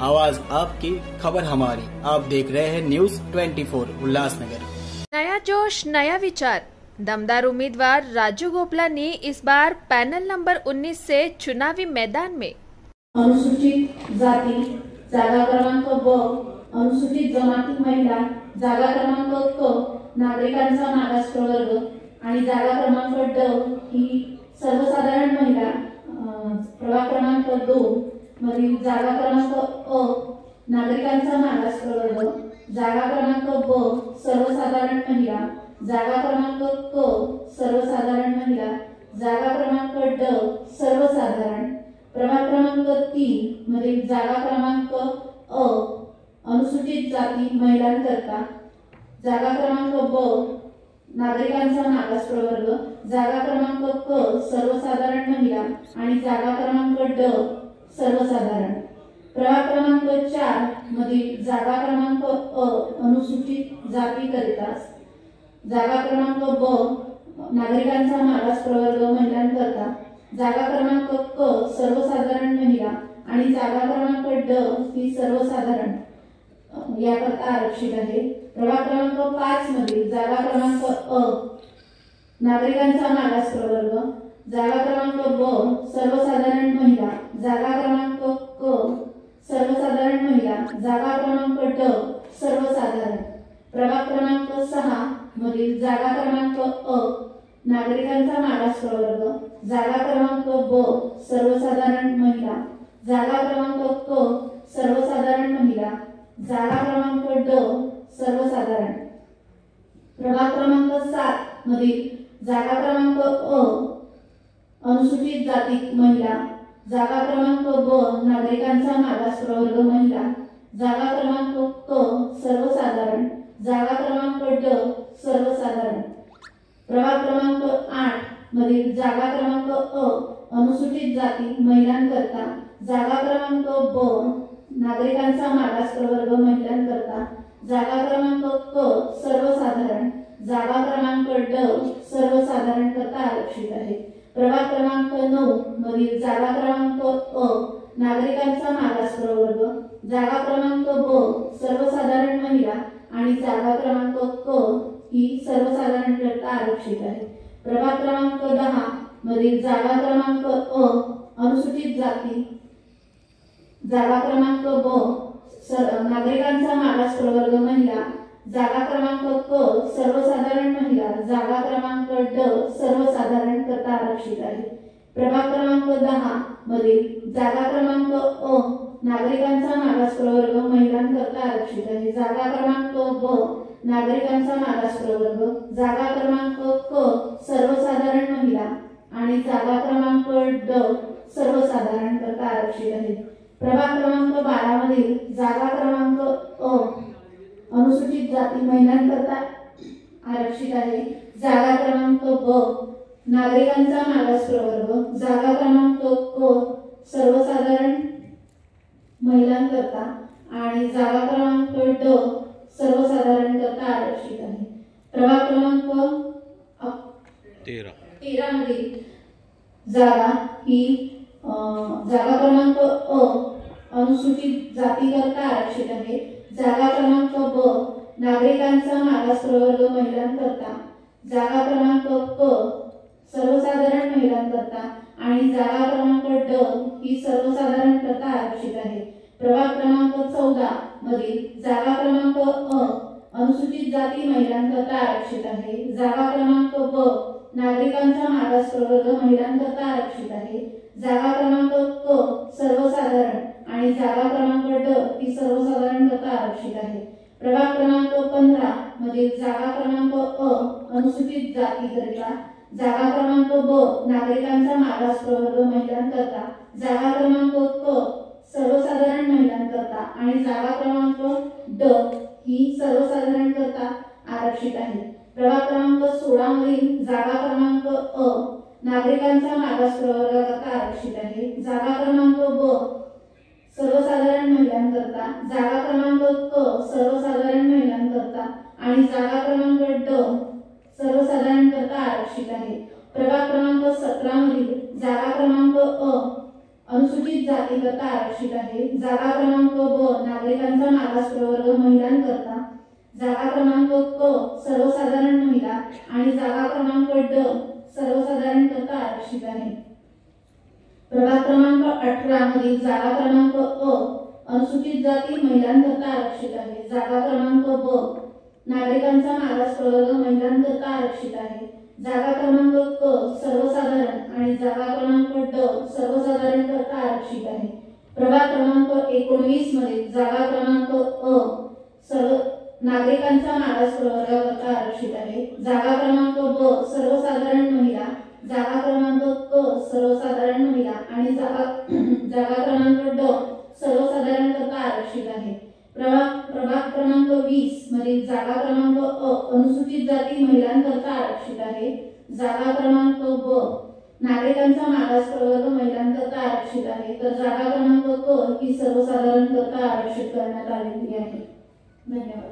आवाज आपकी, खबर हमारी। आप देख रहे हैं न्यूज 24 उल्लासनगर। नया जोश, नया विचार। दमदार उम्मीदवार राजू गोपला ने इस बार पैनल नंबर 19 से चुनावी मैदान में अनुसूचित जाती जागा क्रमांक ब, अनुसूचित जमाती महिला जागा क्रमांक क, नागरिकांचा मागास प्रवर्ग आणि जागा क्रमांक ड ही सर्वसाधारण महिला, प्रभाग क्रमांक 2 मधील जागा क्रमांक अ नागरिकांचा मागास प्रवर्ग, जागा क्रमांक ब सर्वसाधारण महिला, जागा क्रमांक क सर्वसाधारण महिला, जागा क्रमांक ड सर्वसाधारण, प्रभाग क्रमांक 3 मधील जागा क्रमांक अ अनुसूचित जाती महिलांकरता, जागा क्रमांक ब नागरिकांचा मागास प्रवर्ग, जागा क्रमांक क सर्वसाधारण महिला आणि जागा क्रमांक ड सर्वसाधारण, प्रभाग क्रमांक 4 मधील जागा क्रमांक अ अनुसूचित जाती करिता, जागा क्रमांक ब नागरिकांचा मागास प्रवर्ग महिलांकरता, जागा क्रमांक क सर्वसाधारण महिला आणि जागा क्रमांक ड ही सर्वसाधारण याकरता आरक्षित आहे। प्रभाग क्रमांक 5 मधील जागा क्रमांक अ नागरिकांचा मागास प्रवर्ग, जागा क्रमांक ब सर्वसाधारण महिला, जागा क्रमांक क सर्वसाधारण महिला, जागा क्रमांक ड सर्वसाधारण, प्रभाग क्रमांक 6 मधील जागा क्रमांक अ नागरिकांचा मागास प्रवर्ग, जागा क्रमांक ब सर्वसाधारण महिला, जागा क्रमांक क सर्वसाधारण महिला, जागा क्रमांक ड सर्वसाधारण, प्रभाग क्रमांक 7 मधील जागा क्रमांक अ अनुसूचित जाती महिला, जागा क्रमांक ब नागरिकांचा मागास प्रवर्ग महिला, जागा क्रमांक क सर्वसाधारण, जागा क्रमांक ड सर्वसाधारण, प्रभाग क्रमांक 8 मधील जागा क्रमांक अ अनुसूचित जाती महिलांकरता, जागा क्रमांक ब नागरिकांचा मागास प्रवर्ग महिलांकरता, जागा क्रमांक क सर्वसाधारण, जागा क्रमांक ड सर्वसाधारण करता आरक्षित आहे। प्रभाग क्रमांक 9 मधील जागा क्रमांक अ नागरिकांचा मागास प्रवर्ग, जागा क्रमांक ब सर्वसाधारण महिला आणि जागा क्रमांक क ही सर्वसाधारण करता आरक्षित आहे। प्रभाग क्रमांक 10 मधील जागा क्रमांक अ अनुसूचित जाती, जागा क्रमांक ब नागरिकांचा मागास प्रवर्ग महिला, जागा क्रमांक क सर्वसाधारण महिला, जागा क्रमांक ड सर्वसाधारण करता आरक्षित आहे। प्रभाग क्रमांक 10 मधील जागा क्रमांक अ नागरिकांचा मागास प्रवर्ग महिलांकरता आरक्षित आहे, जागा क्रमांक ब नागरिकांचा मागास प्रवर्ग, जागा क्रमांक क सर्वसाधारण महिला आणि जागा क्रमांक ड सर्वसाधारण करता आरक्षित आहे। प्रभाग क्रमांक 12 मधील जागा क्रमांक अ अनुसूचित जाती महिलांकरता आरक्षित आहे, जागा क्रमांक ब नागरिकांचा मागास प्रवर्ग, जागा क्रमांक क सर्वसाधारण महिलांकरता आणि जागा क्रमांक ड सर्वसाधारण करता आरक्षित आहे। प्रभाग क्रमांक 13 मधील जागा ही जागा क्रमांक अ अनुसूचित जाती करता आरक्षित आहे, जागा क्रमांक ब नागरिकांचा मागास प्रवर्ग महिलांकरता, जागा क्रमांक क सर्वसाधारण महिलांकरता आणि जागा क्रमांक ड ही सर्वसाधारण करता आरक्षित आहे। प्रभाग क्रमांक 14 मधील जागा क्रमांक अ अनुसूचित जाती महिलांकरता आरक्षित आहे, जागा क्रमांक ब नागरिकांचा मागास प्रवर्ग महिलांकरता आरक्षित आहे, जागा क्रमांक क सर्वसाधारण आणि जागा क्रमांक ड ही सर्वसाधारण करता आरक्षित आहे। प्रभाग क्रमांक 15 मधील जागा क्रमांक अ अनुसूचित जाती करिता, जागा क्रमांक ब नागरिकांचा मागास प्रवर्ग महिलांकरता, जागा क्रमांक क सर्वसाधारण महिलांकरता आणि जागा क्रमांक ड ही सर्वसाधारण करता आरक्षित आहे। प्रभाग क्रमांक 16 मधील जागा क्रमांक अ नागरिकांचा मागास प्रवर्गाकरता आरक्षित आहे, जागा क्रमांक ब सर्वसाधारण महिलांकरता, जागा क्रमांक क सर्वसाधारण महिलांकरता आणि जागा क्रमांक ड सर्वसाधारण करता आरक्षित आहे। प्रभाग क्रमांक 17 मधील जागा क्रमांक अ अनुसूचित जाती करता आरक्षित आहे, जागा क्रमांक क्रमांक ब नागरिकांचा मागास प्रवर्ग महिलांकरता, जागा क्रमांक क सर्वसाधारण महिला आणि जागा क्रमांक ड सर्वसाधारण करता आरक्षित आहे। प्रभाग क्रमांक 18 मधील जागा क्रमांक अ अनुसूचित जाती महिलांकरता आरक्षित आहे। जागा क्रमांक ब नागरिकांचा मागास प्रवर्ग महिलांकरता आरक्षित आहे। जागा क्रमांक क सर्वसाधारण आणि जागा क्रमांक ड सर्वसाधारण करता आरक्षित आहे। प्रभाग क्रमांक 19 मध्ये जागा क्रमांक अ सर्व नागरिकांचा मागास प्रवर्गाकरता आरक्षित आहे। जागा क्रमांक ब सर्वसाधारण महिला, जागा क्रमांक क सर्वसाधारण महिला आणि जागा क्रमांक ड सर्वसाधारण करता आरक्षित आहे। प्रभाग क्रमांक 20 मधील जागा क्रमांक अ अनुसूचित जाती महिलांकरता आरक्षित आहे। जागा क्रमांक ब नागरिकांचा मागास प्रवर्ग महिलांकरता आरक्षित आहे, तर जागा क्रमांक क ही सर्वसाधारण करता आरक्षित करण्यात आलेली आहे। धन्यवाद।